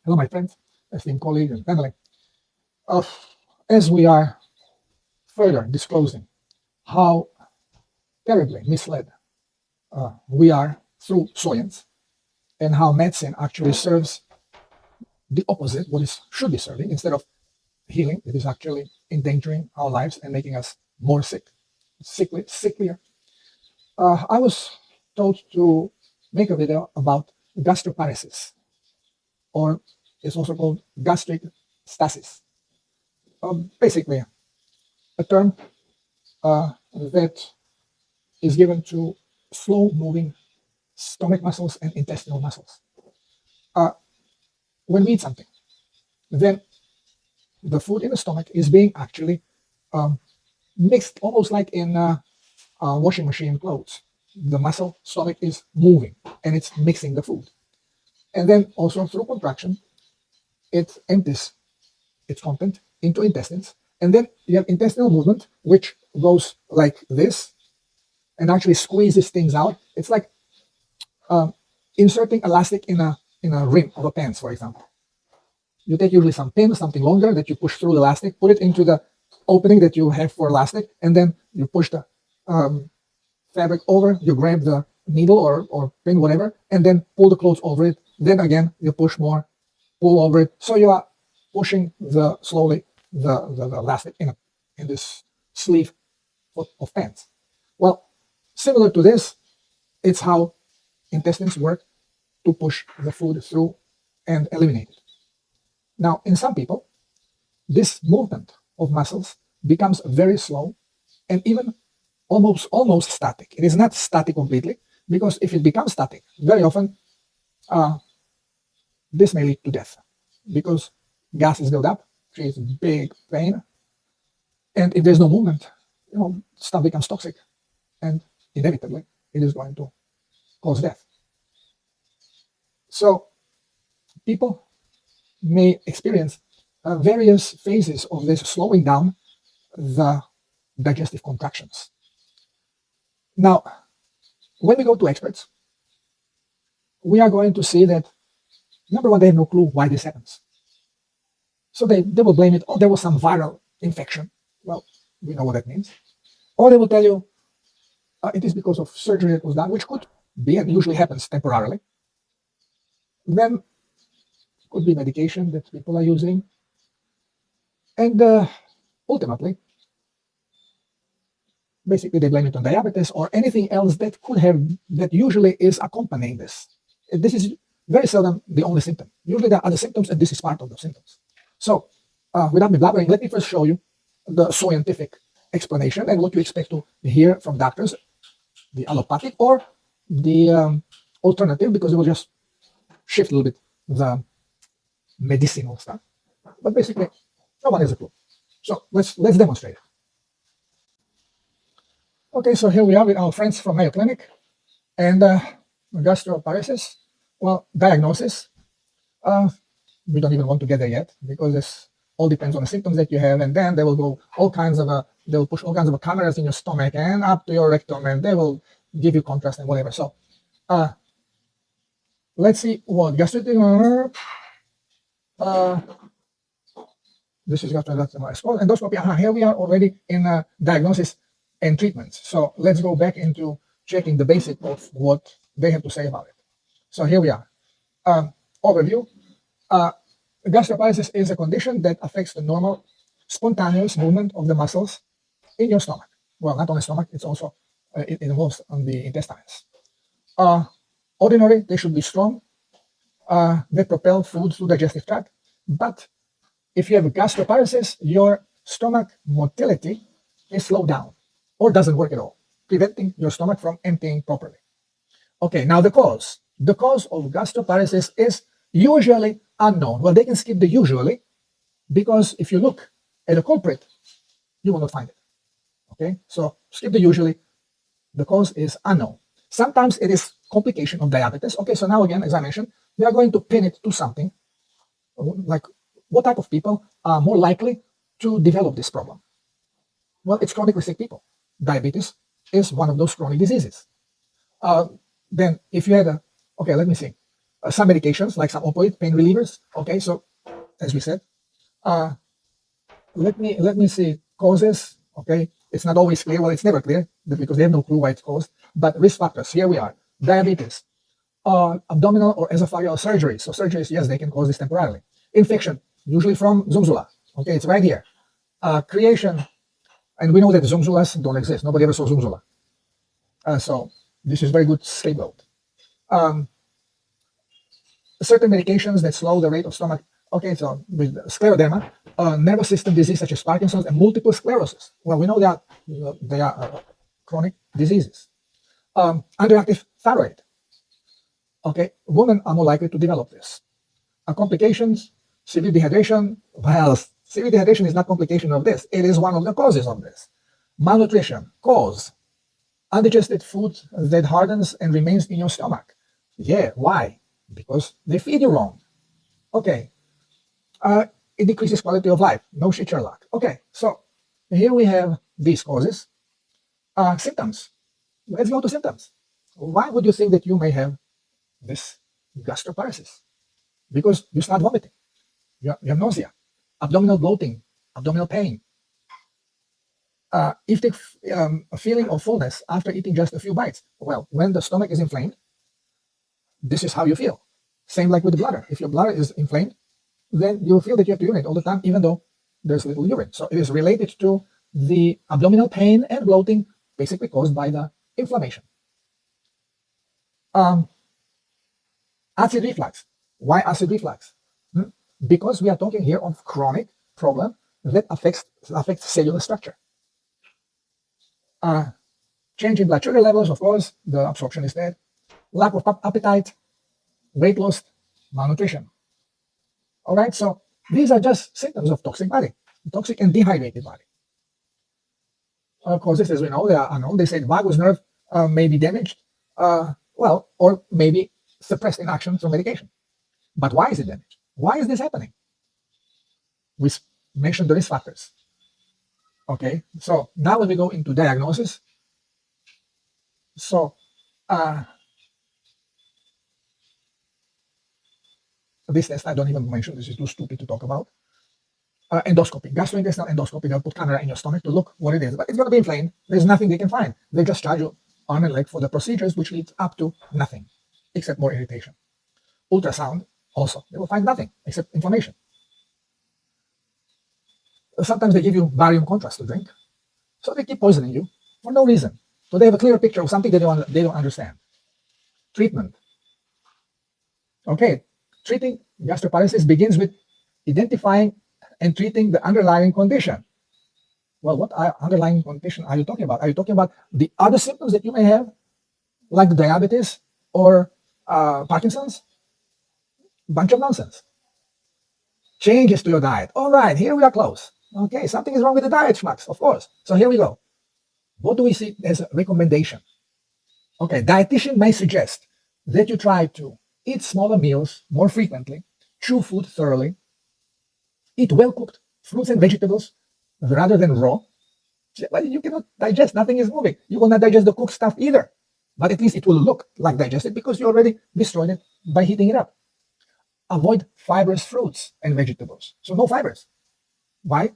Hello, my friends, esteemed colleagues and family. Uh, as we are further disclosing how terribly misled we are through science and how medicine actually serves the opposite, what it should be serving, instead of healing, it is actually endangering our lives and making us more sicklier. I was told to make a video about gastroparesis, or it's also called gastric stasis. Basically, a term that is given to slow moving stomach muscles and intestinal muscles. Uh, when we eat something, then the food in the stomach is being actually um, mixed almost like in washing machine clothes. The muscle stomach is moving and it's mixing the food. And then also through contraction, it empties its content into intestines. And then you have intestinal movement, which goes like this and actually squeezes things out. It's like inserting elastic in a rim of a pants, for example. You take usually some pin, something longer that you push through the elastic, put it into the opening that you have for elastic, and then you push the fabric over, you grab the needle or pin, whatever, and then pull the clothes over it. Then again, you push more, pull over it. So you are pushing slowly the elastic in this sleeve of pants. Well, similar to this, it's how intestines work to push the food through and eliminate it. Now, in some people, this movement of muscles becomes very slow and even almost static. It is not static completely, because if it becomes static, very often this may lead to death, because gas is built up, creates big pain, and if there's no movement, stuff becomes toxic, and inevitably it is going to cause death. So people may experience various phases of this slowing down the digestive contractions. Now, when we go to experts, we are going to see that, number one, they have no clue why this happens. So they will blame it, oh, there was some viral infection. Well, we know what that means. Or they will tell you it is because of surgery that was done, which could be and usually happens temporarily. Then could be medication that people are using. And ultimately, basically they blame it on diabetes or anything else that usually is accompanying this. This is very seldom the only symptom. Usually there are other symptoms, and this is part of the symptoms. So without me blabbering, let me first show you the scientific explanation and what you expect to hear from doctors, the allopathic or the alternative, because it will just shift a little bit the medicinal stuff. But basically, no one has a clue. So let's demonstrate. Okay, so here we are with our friends from Mayo Clinic and gastroparesis. Well, diagnosis. We don't even want to get there yet, because this all depends on the symptoms that you have, and then they will go they'll push all kinds of cameras in your stomach and up to your rectum, and they will give you contrast and whatever. So let's see what gastritic. This is endoscopy. Here we are already in diagnosis and treatments. So let's go back into checking the basic of what they have to say about it. So here we are. Overview. Gastroparesis is a condition that affects the normal, spontaneous movement of the muscles in your stomach. Well, not only stomach, it's also it involves on the intestines. Ordinary, they should be strong. They propel food through the digestive tract. But if you have gastroparesis, your stomach motility is slowed down or doesn't work at all, preventing your stomach from emptying properly. Okay, now the cause. The cause of gastroparesis is usually unknown. Well, they can skip the usually, because if you look at the culprit, you will not find it. Okay, so skip the usually. The cause is unknown. Sometimes it is complication of diabetes. Okay, so now again, as I mentioned, we are going to pin it to something, like what type of people are more likely to develop this problem. Well, it's chronically sick people. Diabetes is one of those chronic diseases. Then if you had okay, let me see. some medications, like some opioid pain relievers. Okay, so as we said, uh, let me see causes. Okay, it's not always clear. Well, it's never clear because they have no clue why it's caused. But risk factors. Here we are: diabetes, abdominal or esophageal surgery. So surgeries, yes, they can cause this temporarily. Infection, usually from Zumzula. Okay, it's right here. Creation, and we know that Zumzulas don't exist. Nobody ever saw Zumzula. So this is very good scapegoat. Certain medications that slow the rate of stomach. Okay, so with scleroderma, nervous system disease such as Parkinson's and multiple sclerosis. Well, we know that they are chronic diseases. Underactive thyroid. Okay, women are more likely to develop this. Complications, severe dehydration. Well, severe dehydration is not complication of this. It is one of the causes of this. Malnutrition, cause. Undigested food that hardens and remains in your stomach. Yeah, why? Because they feed you wrong. Okay. It decreases quality of life. No shit, Sherlock. Okay, so here we have these causes. Symptoms. Let's go to symptoms. Why would you think that you may have this gastroparesis? Because you start vomiting. You have nausea, abdominal bloating, abdominal pain. If the feeling of fullness after eating just a few bites. Well, when the stomach is inflamed, this is how you feel. Same like with the bladder. If your bladder is inflamed, then you'll feel that you have to urinate all the time, even though there's little urine. So it is related to the abdominal pain and bloating, basically caused by the inflammation. Acid reflux. Why acid reflux? Because we are talking here of chronic problem that affects cellular structure. Change in blood sugar levels, of course, the absorption is there. Lack of appetite, weight loss, malnutrition. All right, so these are just symptoms of toxic body, toxic and dehydrated body. Causes, as we know, they are unknown. They said vagus nerve may be damaged, well, or maybe suppressed in action through medication. But why is it damaged? Why is this happening? We mentioned the risk factors. Okay, so now when we go into diagnosis, so this test I don't even mention, this is too stupid to talk about. Endoscopy, gastrointestinal endoscopy, they'll put camera in your stomach to look what it is, but it's going to be inflamed. There's nothing they can find. They just charge you arm and leg for the procedures, which leads up to nothing, except more irritation. Ultrasound, also, they will find nothing except inflammation. Sometimes they give you barium contrast to drink, so they keep poisoning you for no reason. So they have a clear picture of something they don't understand. Treatment. Okay, treating gastroparesis begins with identifying and treating the underlying condition. Well, what underlying condition are you talking about? Are you talking about the other symptoms that you may have, like diabetes or Parkinson's? Bunch of nonsense. Changes to your diet. All right, here we are close. Okay, something is wrong with the diet, schmucks, of course. So here we go. What do we see as a recommendation? Okay, dietitian may suggest that you try to eat smaller meals more frequently, chew food thoroughly, eat well-cooked fruits and vegetables rather than raw. Well, you cannot digest, nothing is moving. You will not digest the cooked stuff either. But at least it will look like digested because you already destroyed it by heating it up. Avoid fibrous fruits and vegetables. So no fibers. Why?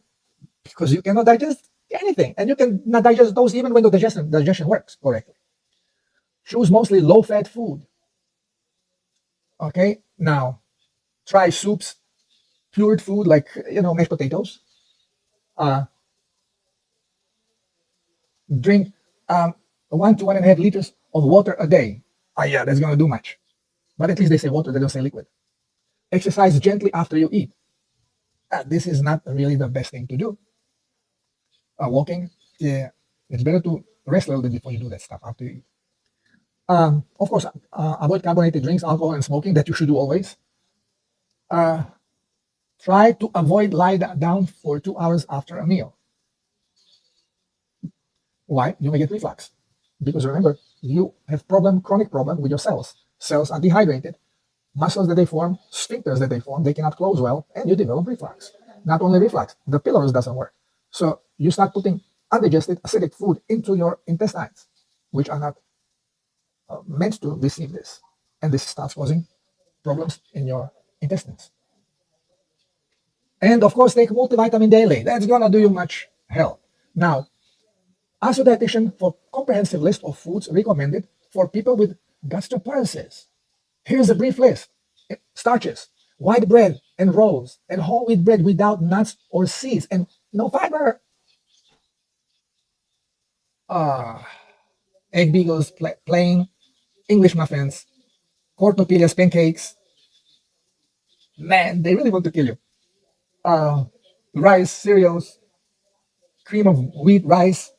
Because you cannot digest anything. And you cannot digest those even when the digestion works correctly. Choose mostly low-fat food. Okay, now try soups, cured food like, mashed potatoes. Drink 1 to 1.5 liters of water a day. Yeah, that's going to do much. But at least they say water, they don't say liquid. Exercise gently after you eat. This is not really the best thing to do. Walking, yeah, it's better to rest a little bit before you do that stuff after you eat. Of course, avoid carbonated drinks, alcohol, and smoking, that you should do always. Try to avoid lie down for 2 hours after a meal. Why? You may get reflux. Because remember, you have chronic problem with your cells. Cells are dehydrated. Muscles that they form, sphincters that they form, they cannot close well, and you develop reflux. Not only reflux, the pylorus doesn't work. So you start putting undigested acidic food into your intestines, which are not meant to receive this. And this starts causing problems in your intestines. And of course, take multivitamin daily. That's gonna do you much help. Now, ask your dietitian for comprehensive list of foods recommended for people with gastroparesis. Here's a brief list. Starches, white bread and rolls, and whole wheat bread without nuts or seeds, and no fiber. Egg beagles, plain, English muffins, corn tortillas, pancakes. Man, they really want to kill you. Rice, cereals, cream of wheat rice,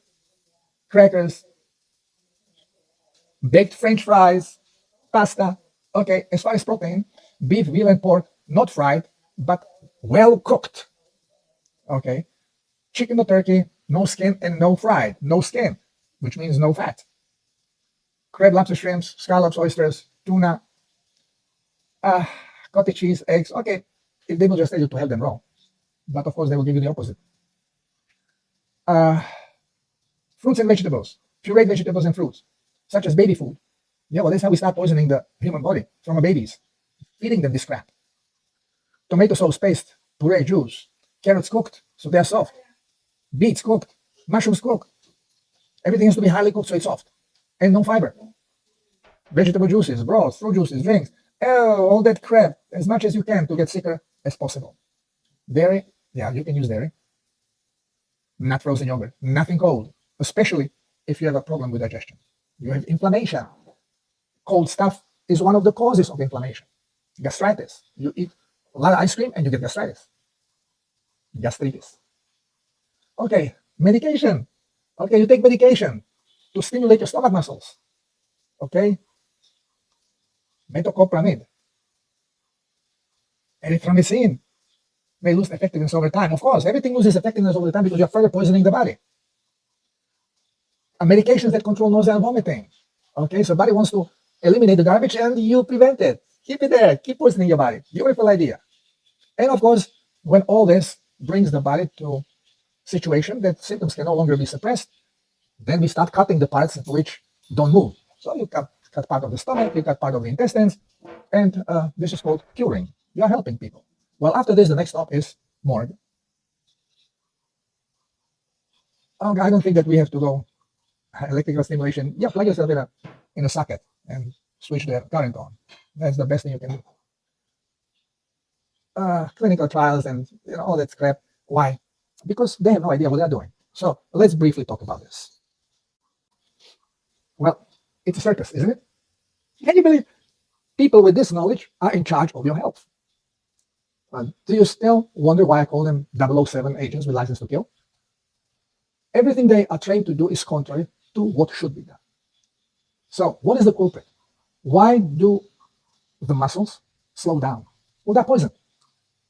crackers, baked French fries, pasta. Okay, as far as protein, beef, veal, and pork, not fried, but well cooked. Okay, chicken or turkey, no skin and no fried. No skin, which means no fat. Crab, lobster, shrimps, scallops, oysters, tuna, cottage cheese, eggs. Okay, if they will just tell you to have them wrong, but of course they will give you the opposite. Fruits and vegetables, pureed vegetables and fruits, such as baby food. Yeah, well, that's how we start poisoning the human body from our babies, feeding them this crap. Tomato sauce paste, puree juice, carrots cooked so they're soft, beets cooked, mushrooms cooked. Everything has to be highly cooked so it's soft, and no fiber. Vegetable juices, broths, fruit juices, drinks, all that crap, as much as you can to get sicker as possible. Dairy, yeah, you can use dairy. Not frozen yogurt, nothing cold, especially if you have a problem with digestion. You have inflammation. Cold stuff is one of the causes of inflammation. Gastritis. You eat a lot of ice cream and you get gastritis. Gastritis. Okay, medication. Okay, you take medication to stimulate your stomach muscles. Okay? Metoclopramide. Erythromycin may lose effectiveness over time. Of course, everything loses effectiveness over time because you're further poisoning the body. Medications that control nausea and vomiting. Okay, so body wants to eliminate the garbage and you prevent it. Keep it there. Keep poisoning your body. Beautiful idea. And of course, when all this brings the body to a situation that symptoms can no longer be suppressed, then we start cutting the parts which don't move. So you cut part of the stomach, you cut part of the intestines, and this is called curing. You are helping people. Well, after this, the next stop is morgue. I don't think that we have to go electrical stimulation. Yeah, plug yourself in a socket and switch the current on. That's the best thing you can do. Clinical trials and all that crap. Why? Because they have no idea what they're doing. So let's briefly talk about this. Well, it's a circus, isn't it? Can you believe people with this knowledge are in charge of your health? Do you still wonder why I call them 007 agents with license to kill? Everything they are trained to do is contrary to what should be done. So what is the culprit? Why do the muscles slow down? Well, they're poisoned.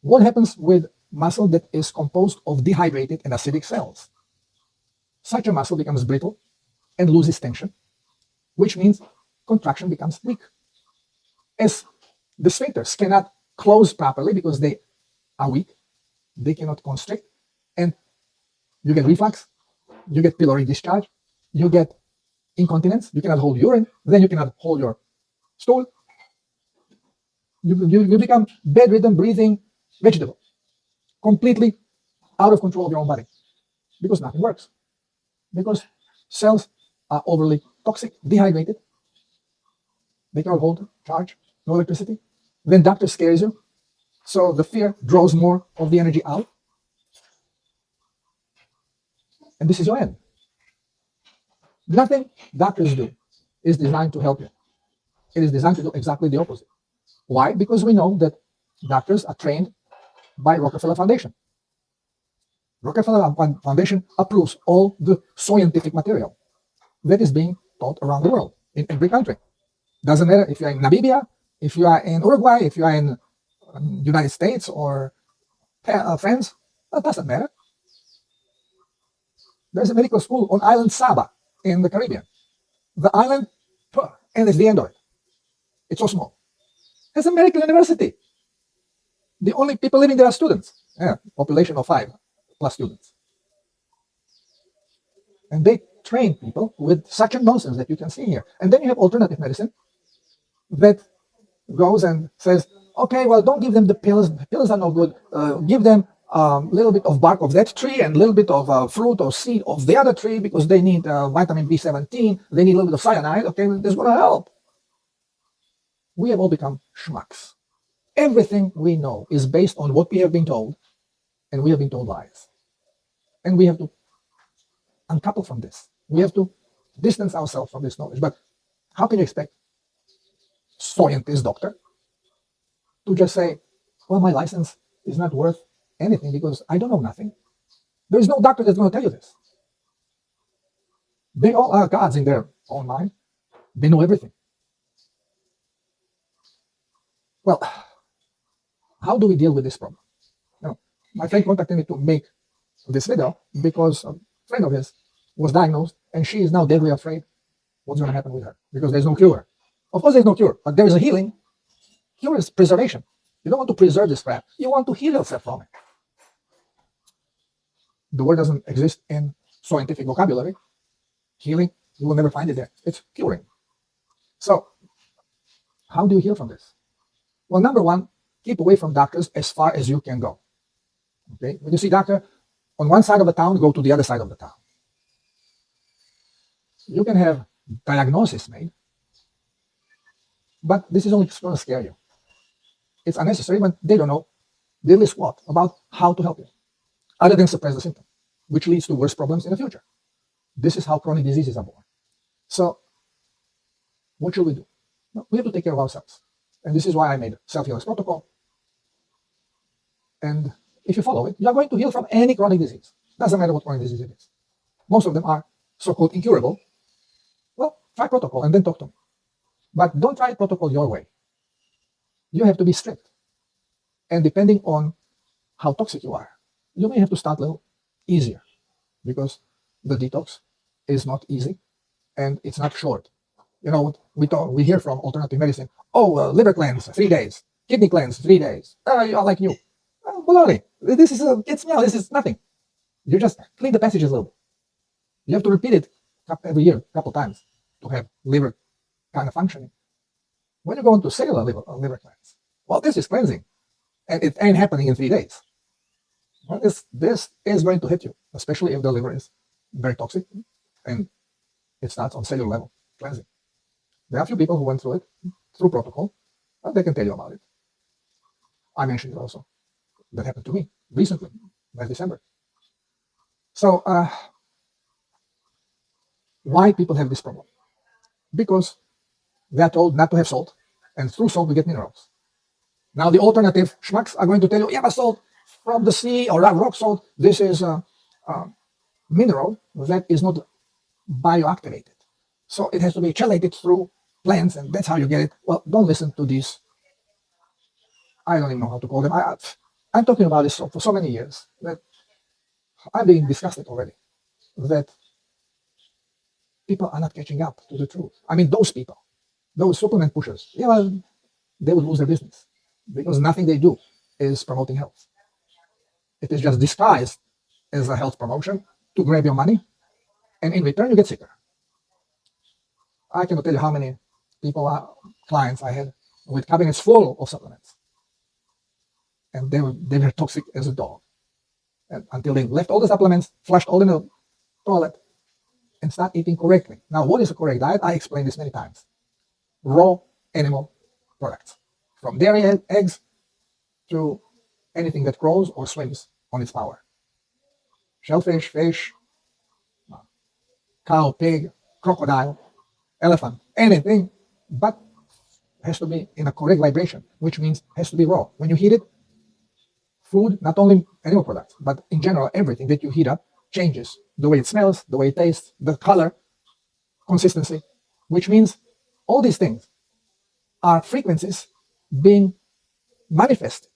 What happens with muscle that is composed of dehydrated and acidic cells? Such a muscle becomes brittle and loses tension, which means contraction becomes weak. As the sphincters cannot close properly because they are weak, they cannot constrict, and you get reflux, you get pyloric discharge, you get incontinence, you cannot hold urine, then you cannot hold your stool. You become bedridden, breathing vegetable, completely out of control of your own body because nothing works. Because cells are overly toxic, dehydrated, they cannot hold charge, no electricity. Then doctor scares you, so the fear draws more of the energy out, and this is your end. Nothing doctors do is designed to help you. It is designed to do exactly the opposite. Why? Because we know that doctors are trained by Rockefeller Foundation. Rockefeller Foundation approves all the scientific material that is being taught around the world, in every country. Doesn't matter if you're in Namibia, if you are in Uruguay, if you are in United States or France, that doesn't matter. There's a medical school on island Saba in the Caribbean. The island, and it's the end of it. It's so small. It's a medical university. The only people living there are students. Yeah, population of 5 plus students. And they train people with such a nonsense that you can see here. And then you have alternative medicine that goes and says, okay, well, don't give them the pills. The pills are no good. Give them a little bit of bark of that tree and a little bit of fruit or seed of the other tree because they need vitamin B17. They need a little bit of cyanide. Okay, that's going to help. We have all become schmucks. Everything we know is based on what we have been told, and we have been told lies. And we have to uncouple from this. We have to distance ourselves from this knowledge. But how can you expect scientist doctor to just say, well, my license is not worth anything because I don't know nothing? There is no doctor that's going to tell you this. They all are gods in their own mind. They know everything. Well, how do we deal with this problem? Now, my friend contacted me to make this video because a friend of his was diagnosed and she is now deadly afraid what's going to happen with her because there's no cure. Of course, there's no cure, but there is a healing. Cure is preservation. You don't want to preserve this crap. You want to heal yourself from it. The word doesn't exist in scientific vocabulary. Healing, you will never find it there. It's curing. So, how do you heal from this? Well, number one, keep away from doctors as far as you can go. Okay, when you see doctor on one side of the town, go to the other side of the town. You can have diagnosis made, but this is only going to scare you. It's unnecessary when they don't know diddly squat about how to help you, other than suppress the symptom, which leads to worse problems in the future. This is how chronic diseases are born. So, what should we do? Well, we have to take care of ourselves. And this is why I made a self-healers protocol. And if you follow it, you are going to heal from any chronic disease. Doesn't matter what chronic disease it is. Most of them are so-called incurable. Well, try protocol and then talk to me. But don't try protocol your way. You have to be strict. And depending on how toxic you are, you may have to start a little easier because the detox is not easy and it's not short. You know, we hear from alternative medicine, oh, liver cleanse, 3 days, kidney cleanse, 3 days. You are like you. Baloney. This is it's meal. This is nothing. You just clean the passages a little bit. You have to repeat it every year, a couple times, to have liver kind of functioning. When you go into cellular liver cleanse, well, this is cleansing, and it ain't happening in 3 days. Well, this is going to hit you, especially if the liver is very toxic, and it starts on cellular level cleansing. There are a few people who went through it, through protocol, and they can tell you about it. I mentioned it also. That happened to me recently, last December. So, why people have this problem? Because they are told not to have salt, and through salt we get minerals. Now the alternative schmucks are going to tell you, yeah, but salt from the sea or rock salt, this is a mineral that is not bioactivated. So it has to be chelated through plants, and that's how you get it. Well, don't listen to these. I don't even know how to call them. I'm talking about this for so many years that I'm being disgusted already that people are not catching up to the truth. I mean, those people, those supplement pushers, yeah, well, they would lose their business because nothing they do is promoting health. It is just disguised as a health promotion to grab your money, and in return you get sicker. I cannot tell you how many clients I had with cabinets full of supplements, and they were toxic as a dog. And until they left all the supplements, flushed all in the toilet, and start eating correctly. Now, what is a correct diet? I explained this many times. Raw animal products, from dairy eggs to anything that crawls or swims on its power. Shellfish, fish, cow, pig, crocodile, elephant, anything, but has to be in a correct vibration, which means has to be raw. When you heat it, food, not only animal products, but in general, everything that you heat up changes the way it smells, the way it tastes, the color, consistency, which means all these things are frequencies being manifested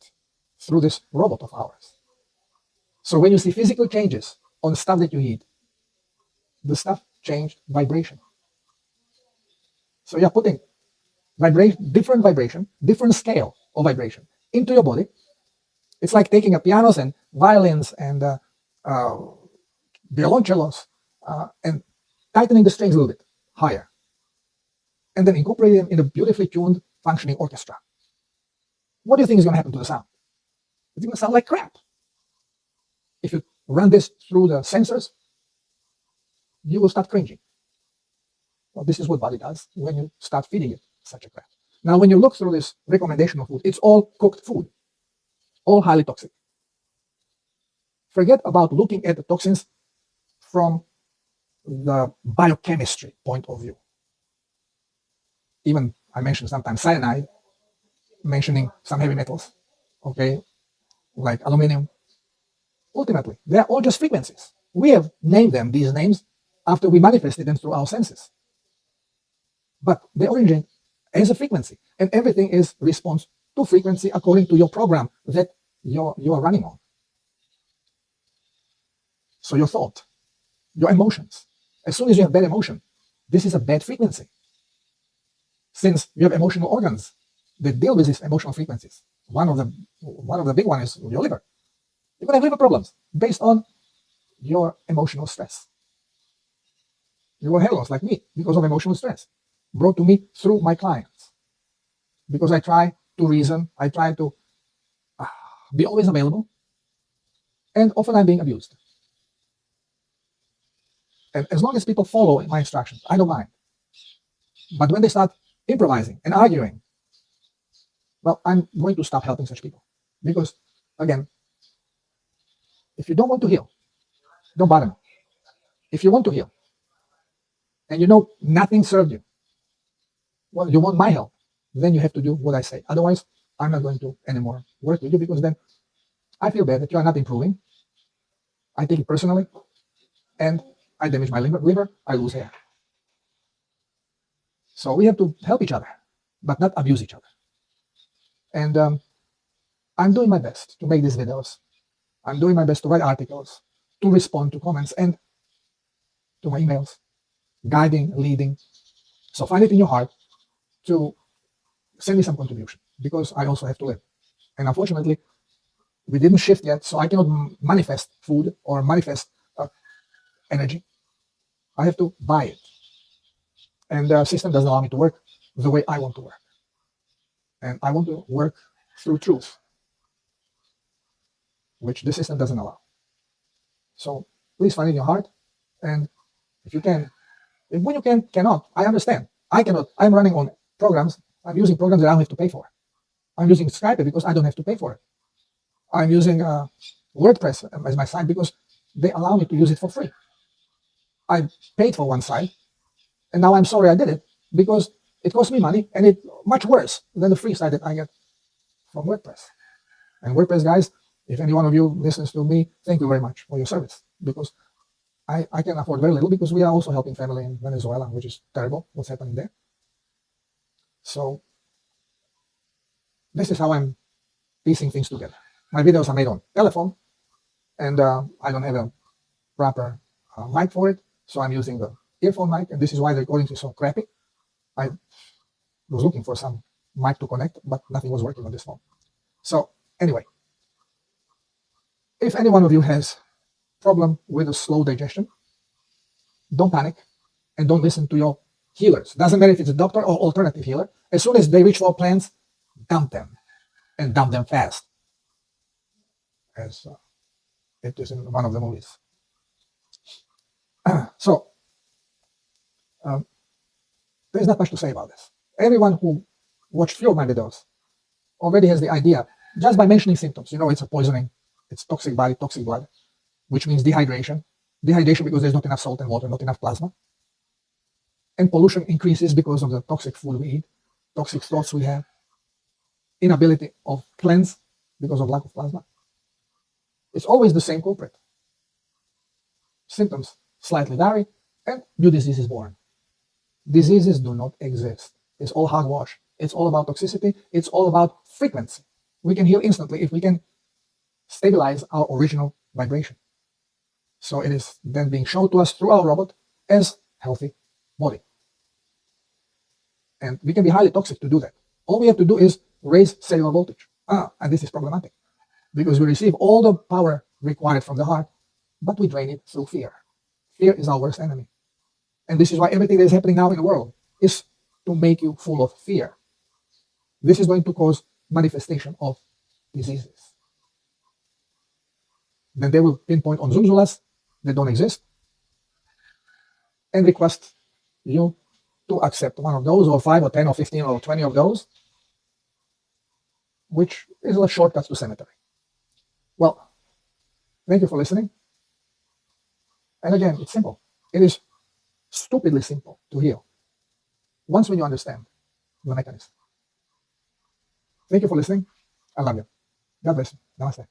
through this robot of ours. So when you see physical changes on stuff that you eat, the stuff changed vibration. So you're putting different vibration, different scale of vibration into your body. It's like taking a pianos and violins and violoncellos and tightening the strings a little bit higher, and then incorporating them in a beautifully tuned functioning orchestra. What do you think is going to happen to the sound? It's going to sound like crap. If you run this through the sensors, you will start cringing. Well, this is what body does when you start feeding it such a crap. Now, when you look through this recommendation of food, it's all cooked food, all highly toxic. Forget about looking at the toxins from the biochemistry point of view. Even I mentioned sometimes cyanide, mentioning some heavy metals, okay, like aluminum. Ultimately, they are all just frequencies. We have named them these names after we manifested them through our senses. But they originate as a frequency, and everything is response to frequency according to your program that you are running on. So your thought, your emotions, as soon as you have bad emotion, this is a bad frequency. Since you have emotional organs that deal with these emotional frequencies, one of the big ones is your liver. You're going to have liver problems based on your emotional stress. You will have loss like me because of emotional stress brought to me through my clients. Because I try to reason, I try to be always available, and often I'm being abused. And as long as people follow my instructions, I don't mind. But when they start improvising and arguing, well, I'm going to stop helping such people. Because, again, if you don't want to heal, don't bother me. If you want to heal, and you know nothing served you, well, you want my help, then you have to do what I say. Otherwise, I'm not going to anymore work with you, because then I feel bad that you are not improving. I take it personally, and I damage my liver, I lose hair. So we have to help each other, but not abuse each other. And I'm doing my best to make these videos. I'm doing my best to write articles, to respond to comments, and to my emails, guiding, leading. So find it in your heart to send me some contribution, because I also have to live. And unfortunately, we didn't shift yet, so I cannot manifest food or manifest energy. I have to buy it. And the system doesn't allow me to work the way I want to work. And I want to work through truth, which the system doesn't allow. So please find it in your heart. And if you can, when you cannot, I understand. I cannot. I'm running on programs. I'm using programs that I don't have to pay for. I'm using Skype because I don't have to pay for it. I'm using WordPress as my site because they allow me to use it for free. I paid for one site, and now I'm sorry I did it, because it cost me money, and it's much worse than the free site that I get from WordPress. And WordPress guys, if any one of you listens to me, thank you very much for your service, because I can afford very little, because we are also helping family in Venezuela, which is terrible what's happening there. So this is how I'm piecing things together. My videos are made on telephone, and I don't have a proper mic for it, so I'm using the earphone mic, and this is why the recording is so crappy. I was looking for some mic to connect, but nothing was working on this phone. So anyway, if any one of you has problem with a slow digestion, don't panic, and don't listen to your healers. Doesn't matter if it's a doctor or alternative healer. As soon as they reach for plants, dump them, and dump them fast, as it is in one of the movies. So there's not much to say about this. Everyone who watched few of my videos already has the idea, just by mentioning symptoms. It's a poisoning, it's toxic body, toxic blood, which means dehydration. Dehydration because there's not enough salt and water, not enough plasma. And pollution increases because of the toxic food we eat, toxic thoughts we have, inability of cleanse because of lack of plasma. It's always the same culprit. Symptoms slightly vary, and new disease is born. Diseases do not exist. It's all hogwash. It's all about toxicity. It's all about frequency. We can heal instantly if we can stabilize our original vibration. So it is then being shown to us through our robot as healthy body. And we can be highly toxic to do that. All we have to do is raise cellular voltage. And this is problematic, because we receive all the power required from the heart, but we drain it through fear. Fear is our worst enemy. And this is why everything that is happening now in the world is to make you full of fear. this is going to cause manifestation of diseases. Then they will pinpoint on zunzulas that don't exist and request you to accept one of those, or 5 or 10 or 15 or 20 of those, which is a shortcut to cemetery. Well, thank you for listening. And again, it's simple. It is stupidly simple to heal once when you understand the mechanism. Thank you for listening. I love you. God bless you. Namaste.